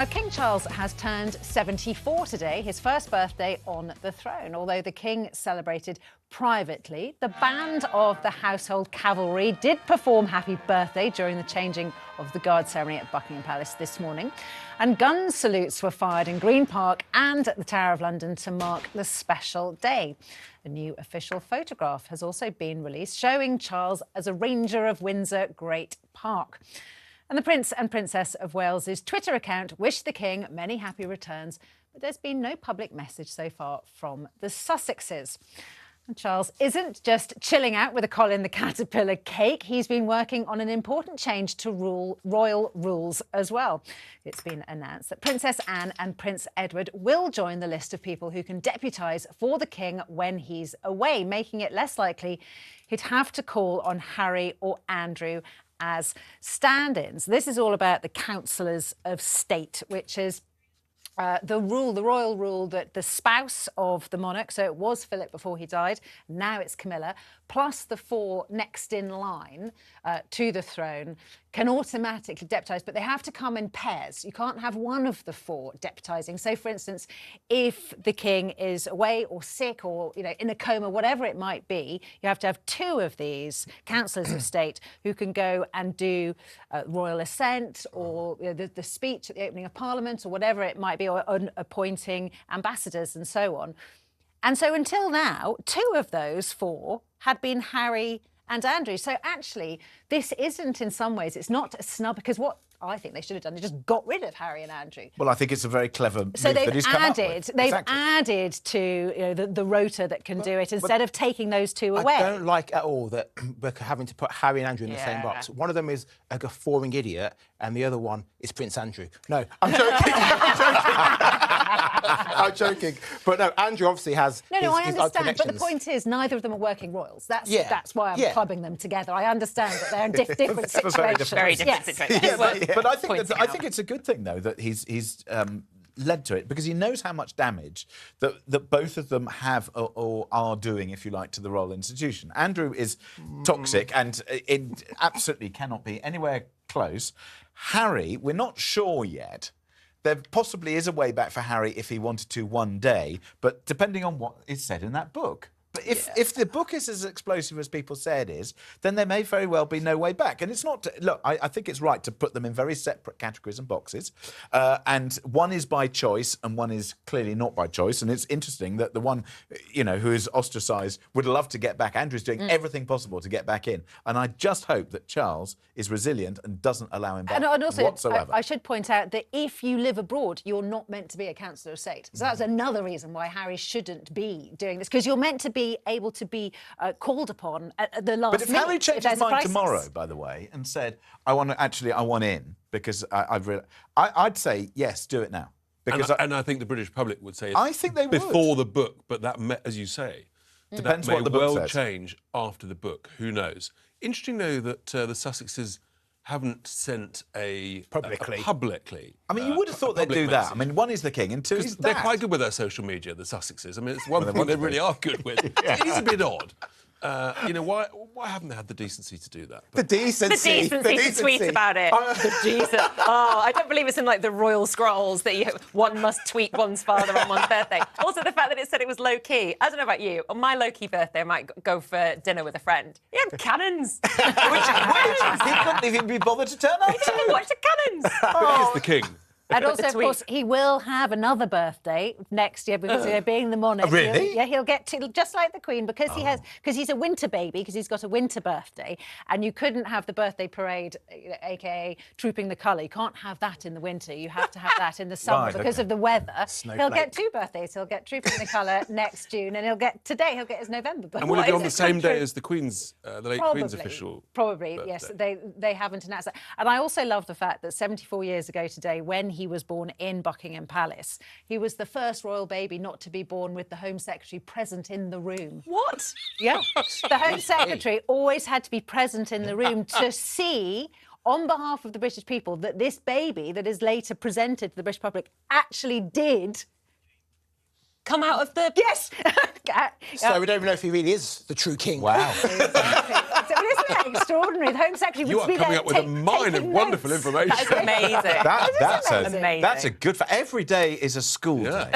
King Charles has turned 74 today, his first birthday on the throne. Although the King celebrated privately, the band of the household cavalry did perform Happy Birthday during the changing of the guard ceremony at Buckingham Palace this morning. And gun salutes were fired in Green Park and at the Tower of London to mark the special day. A new official photograph has also been released showing Charles as a ranger of Windsor Great Park. And the Prince and Princess of Wales's Twitter account wished the King many happy returns, but there's been no public message so far from the Sussexes. And Charles isn't just chilling out with a Colin the Caterpillar cake. He's been working on an important change to royal rules as well. It's been announced that Princess Anne and Prince Edward will join the list of people who can deputise for the King when he's away, making it less likely he'd have to call on Harry or Andrew as stand-ins. This is all about the Counsellors of State, which is the royal rule that the spouse of the monarch, so it was Philip before he died, now it's Camilla, plus the four next in line to the throne, can automatically deputise, but they have to come in pairs. You can't have one of the four deputising. So, for instance, if the King is away or sick or, in a coma, whatever it might be, you have to have two of these counsellors of state who can go and do royal assent or the speech at the opening of Parliament or whatever it might be, or appointing ambassadors and so on. And so until now, two of those four had been Harry and Andrew. So actually, this isn't, in some ways, it's not a snub, because what I think they should have done, they just got rid of Harry and Andrew. Well, I think it's a very clever move so that he's come up with. They've added to the rota that can do it instead of taking those two away. I don't like at all that we're having to put Harry and Andrew in the same box. One of them is a guffawing idiot, and the other one is Prince Andrew. No, I'm joking. I'm joking. But no, Andrew obviously has. No, I understand. But the point is, neither of them are working royals. That's why I'm clubbing them together. I understand that they're in different situations. Very different situations. But I think it's a good thing, though, that he's led to it, because he knows how much damage that both of them have or are doing, if you like, to the royal institution. Andrew is toxic and it absolutely cannot be anywhere close. Harry, we're not sure yet. There possibly is a way back for Harry if he wanted to one day, but depending on what is said in that book. But if the book is as explosive as people say it is, then there may very well be no way back. And it's not... Look, I think it's right to put them in very separate categories and boxes. And one is by choice and one is clearly not by choice. And it's interesting that the one, who is ostracised would love to get back. Andrew's doing everything possible to get back in. And I just hope that Charles is resilient and doesn't allow him back and also, whatsoever. I should point out that if you live abroad, you're not meant to be a Counsellor of State. So that's another reason why Harry shouldn't be doing this, because you're meant to be able to be called upon at the last minute. But if Harry changed his mind tomorrow, by the way, and said, I want in, because I'd say, yes, do it now. Because I think the British public would say I think they would. Before the book, but that, as you say, depends that may what the book well says. change after the book. Who knows? Interesting, though, that the Sussexes haven't sent publicly. I mean, you would have thought they'd do that. I mean, one is the King and two is they're quite good with their social media, the Sussexes. I mean, it's one thing they really are good with. It is a bit odd. Why haven't they had the decency to do that? The decency to tweet about it. I don't believe it's in the royal scrolls that one must tweet one's father on one's birthday. Also, the fact that it said it was low key. I don't know about you. On my low key birthday, I might go for dinner with a friend. He had cannons. He couldn't even be bothered to turn up. He didn't watch the cannons. But he's the King. And also, of course, he will have another birthday next year because being the monarch. Really? He'll get to, just like the Queen, because he's a winter baby, because he's got a winter birthday, and you couldn't have the birthday parade, aka trooping the colour. You can't have that in the winter. You have to have that in the summer because of the weather. Snowflake. He'll get two birthdays. He'll get trooping the colour next June, and he'll get his November birthday. And will it be on the same day as the Queen's, the late Queen's official? Probably, birthday. yes. They haven't announced that. And I also love the fact that 74 years ago today, when he was born in Buckingham Palace, he was the first royal baby not to be born with the Home Secretary present in the room. What? Yeah. The Home Secretary always had to be present in the room to see, on behalf of the British people, that this baby that is later presented to the British public actually did come out of the... Yes! So we don't even know if he really is the true king. Wow. So, isn't it extraordinary? The Home Secretary You would are be coming there up with a mine of taking wonderful notes. information. That's amazing. That's amazing. a good... Every day is a school day.